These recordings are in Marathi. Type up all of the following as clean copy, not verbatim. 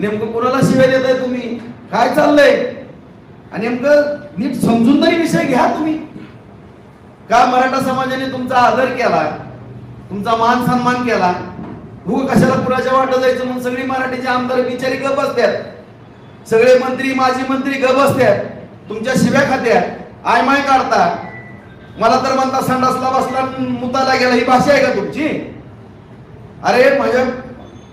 नेमकं कोणाला शिवाय देताय तुम्ही, काय चाललंय, आणि नेमकं नीट समजून तरी विषय घ्या तुम्ही. का मराठा समाजाने तुमचा आदर केला, तुमचा मान सन्मान केला, हो कशाला पुराच्या वाटत जायचं म्हणून सगळी मराठीचे आमदार बिचारी गप बसतात, सगळे मंत्री माजी मंत्री गप बसतात, तुमच्या शिव्या खात्यात आय माय काढता. मला तर म्हणता संडासला बसला मुताला गेला, ही भाषा आहे का तुमची? अरे माझ्या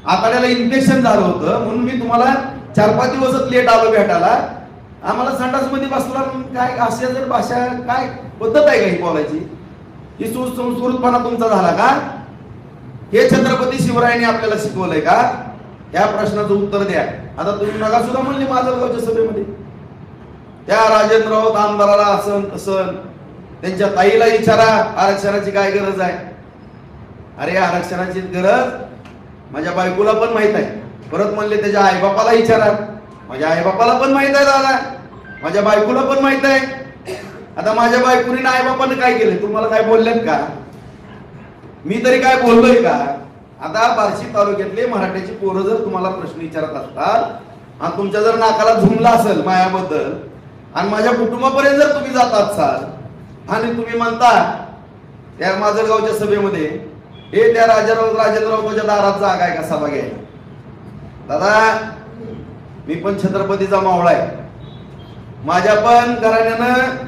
आताड्याला इन्फेक्शन झालं होतं म्हणून मी तुम्हाला 4-5 दिवस लेट आलो भेटायला, आम्हाला संडास मध्ये बसला काय, अशा जर भाषा काय पद्धत आहे का ही बोलायची? ही सुसंस्कृतपणा तुमचा झाला का? हे छत्रपती शिवरायांनी आपल्याला शिकवलंय का? या प्रश्नाचं उत्तर द्या. आता तुम्ही नका सुद्धा म्हणले माजलगावच्या सभेमध्ये त्या राजेंद्र राऊत आमदाराला असं तसं, त्यांच्या ताईला विचारा आरक्षणाची काय गरज आहे. अरे आरक्षणाची गरज माझ्या बायकोला पण माहित आहे. परत म्हणले त्याच्या आईबापाला विचारा, माझ्या आईबापाला पण माहित आहे दादा, माझ्या बायकोला पण माहित आहे. आता माझ्या बायकोनी आईबापाने काय केलं तुम्हाला काय बोललेत का? मी तरी काय बोललोय का? आता बार्शी तालुक्यातले मराठ्याची पोरं जर तुम्हाला प्रश्न विचारत असतात आणि तुमच्या जर नाकाला झुमला असेल मायाबद्दल आणि माझ्या कुटुंबापर्यंत जर तुम्ही जात असाल आणि तुम्ही म्हणता त्या माजलगावच्या सभेमध्ये हे त्या राजेंद्र राऊताच्या दारात जागा आहे का सभा घ्यायला? दादा मी पण छत्रपतीचा मावळा आहे, माझ्या पण घराण्यानं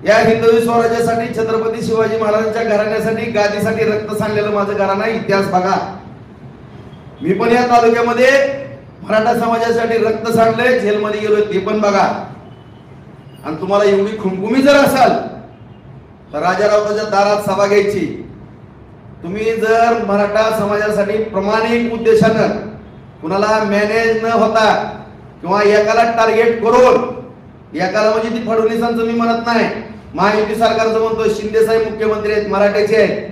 या हिंदवी स्वराज्यासाठी छत्रपती शिवाजी महाराजांच्या घराण्यासाठी गादीसाठी रक्त सांडलेलं माझं घराणं आहे. इतिहास बघा, मी पण या तालुक्यामध्ये मराठा समाजासाठी रक्त सांडलंय, जेलमध्ये गेलोय ते पण बघा. आणि तुम्हाला एवढी खुमखुमी जर असाल तर राजा राऊताच्या दारात सभा घ्यायची. तुम्ही जर मराठा समाजासाठी प्रामाणिक उद्देशानं कुणाला मॅनेज न होता किंवा एकाला टार्गेट करून, एकाला म्हणजे ती फडणवीसांचं मी म्हणत नाही, महायुती सरकारचं म्हणतो, शिंदे साहेब मुख्यमंत्री आहेत मराठ्याचे आहेत,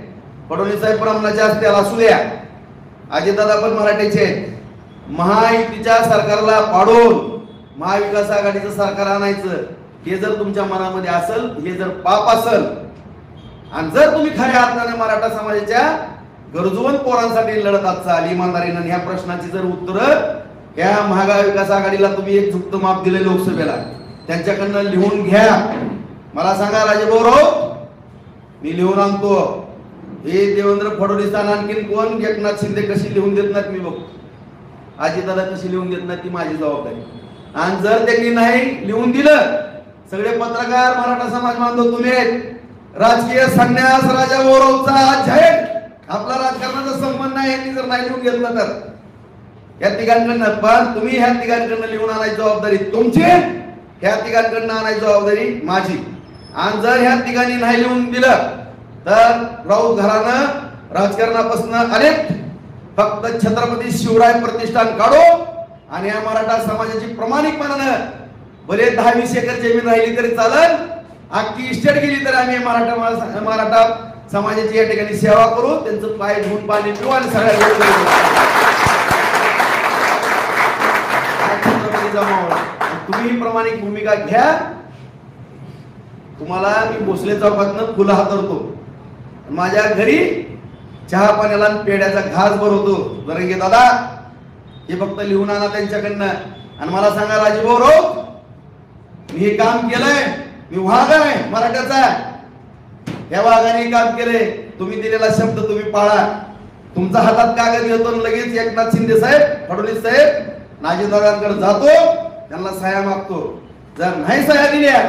फडणवीस साहेब ब्राह्मणाचे असतील असू द्या, अजितदादा पण मराठ्याचे आहेत. महायुतीच्या सरकारला पाडून महाविकास आघाडीचं सरकार आणायचं हे जर तुमच्या मनामध्ये असेल, हे जर पाप असेल, आणि जर तुम्ही खऱ्या अर्थाने मराठा समाजाच्या गरजवंत पोरांसाठी लढत असाल इमानदारीनं, ह्या प्रश्नाची जर उत्तर या महाविकास आघाडीला तुम्ही एक झुकतं माप दिले लोकसभेला, त्यांच्याकडनं लिहून घ्या. मला सांगा राजेभाऊ राऊत, मी लिहून आणतो. हे देवेंद्र फडणवीस आणखीन कोण, एकनाथ शिंदे कशी लिहून देत नाहीत मी बघतो, अजितदादा कशी लिहून देत नाहीत ती माझी जबाबदारी. आणि जर त्यांनी नाही लिहून दिलं, सगळे पत्रकार मराठा समाज बांधव तुम्ही आहेत, राजकीय संन्यास राजाभाऊ राऊतचा जाहीर आपला राजकारणाचा संबंध नाही, यांनी जर नाही लिहून घेतलं तर या तिघांकडनं, पण तुम्ही ह्या तिघांकडनं लिहून आणायची जबाबदारी तुमची, ह्या तिघांकडनं आणायची जबाबदारी माझी. आणि जर ह्या तिघांनी नाही लिहून दिलं तर राऊत घरानं राजकारणापासून अनेक फक्त छत्रपती शिवराय प्रतिष्ठान काढो आणि या मराठा समाजाची प्रामाणिकपणानं भले 10-20 एकर जमीन राहिली तरी चालेल, अख्खी इस्टेट गेली तर आम्ही मराठा समाजाची या ठिकाणी सेवा करू, त्यांचं पाय धुवून पाणी पिऊ आणि सगळ्या तुम्ही प्रामाणिक भूमिका घ्या. तुम्हाला मी भोसले चौकातनं फुलं हातरतो, माझ्या घरी चहा पाण्याला पेड्याचा घास भरवतो. जरंगे दादा हे फक्त लिहून आणा त्यांच्याकडनं. आणि मला सांगा राजेभाऊ राऊत, मी हे काम केलंय, मी वाघ आहे मराठ्याचा, या वाघाने काम केलंय, तुम्ही दिलेला शब्द तुम्ही पाळा. तुमचा हातात कागद घेतो लगेच एकनाथ शिंदे साहेब फडणवीस साहेब नाजीदादांकडे जातो, त्यांना सह्या मागतो. जर नाही सह्या दिल्या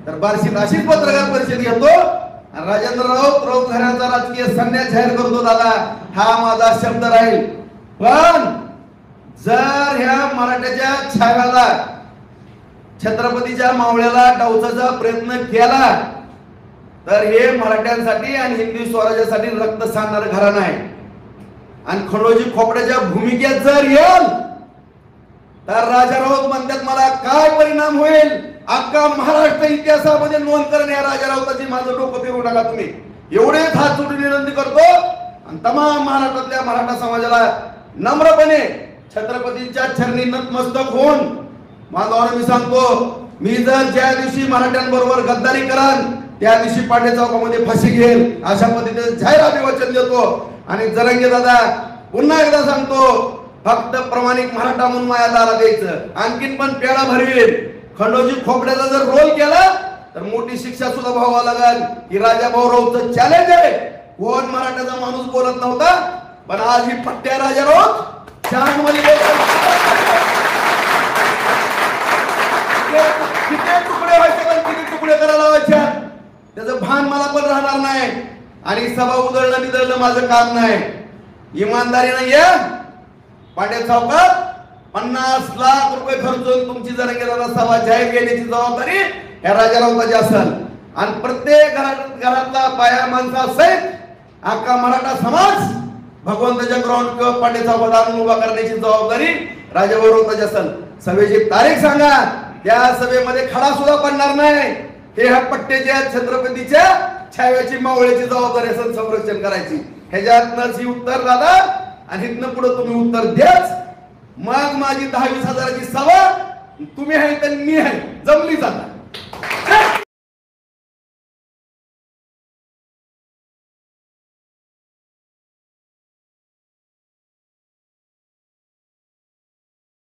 तर बार्शीत अशीच पत्रकार परिषद घेतो आणि राजेंद्र राऊत घराचा राजकीय संन्यास जाहीर करतो. दादा हा माझा शब्द राहील. पण जर ह्या मराठ्याच्या छाव्याला छत्रपतीच्या मावळ्याला डावचाचा प्रयत्न केला तर हे मराठ्यांसाठी आणि हिंदवी स्वराज्यासाठी रक्त सांडणार घराणं आहे. आणि खंडोजी खोपड्याच्या भूमिकेत जर येईल तर राजा राऊत म्हणतात मला काय परिणाम होईल, अख्खा महाराष्ट्र इतिहासामध्ये नोंद करून या राजा राऊताची माझं डोकं फिरवू नका तुम्ही, एवढेच हात जोडून विनंती करतो. आणि तमाम महाराष्ट्रातल्या मराठा समाजाला नम्रपणे छत्रपतींच्या चरणी नतमस्तक होऊन माझ्यावर मी सांगतो, मी जर ज्या दिवशी मराठ्यांबरोबर गद्दारी कराल त्या दिवशी पांडे चौकामध्ये फाशी घेईल, अशा पद्धतीने जाहीर अभिवचन देतो. आणि जरंगे दादा पुन्हा एकदा सांगतो, फक्त प्रामाणिक मराठा म्हणून माझ्या दारा द्यायचं, आणखीन पण पेढा भरवेल. खंडोजी खोपड्याचा जर रोल केला तर मोठी शिक्षा सुद्धा भोगावं लागेल. ही राजा भाऊरावचं चॅलेंज आहे. कोण मराठाचा माणूस बोलत नव्हता, पण आज ही पट्ट्या राजा राऊत छान मध्ये किती तुकडे व्हायचे, पण किती तुकडे करायला लावायचे त्याचं भान मला पण राहणार नाही. आणि सभा उधळणं बिधळणं माझं काम नाही. इमानदारीनं या पाटील सावकार, 50 लाख रुपये खर्चून तुमची जर गेला सभा जाहीर केल्याची जबाबदारी या राजा राऊताची असेल. आणि प्रत्येक घरातला बाया माणसासहित अख्खा मराठा समाज भगवंताच्या ग्राउंड किंवा पाटील सावकार आणून उभा करण्याची जबाबदारी राजा राऊताची असेल. सभेची तारीख सांगा, त्या सभेमध्ये खडा सुद्धा पडणार नाही. हे ह्या पट्ट्याच्या छत्रपतीच्या छाव्याची मावळ्याची जबाबदारी असेल संरक्षण करायची. ह्याच्यातनंच ही उत्तर दादा, आणि इथनं पुढे तुम्ही उत्तर द्याच. मग माझी 10-20 हजाराची सभा तुम्ही आहे तर मी आहे जमली जाता.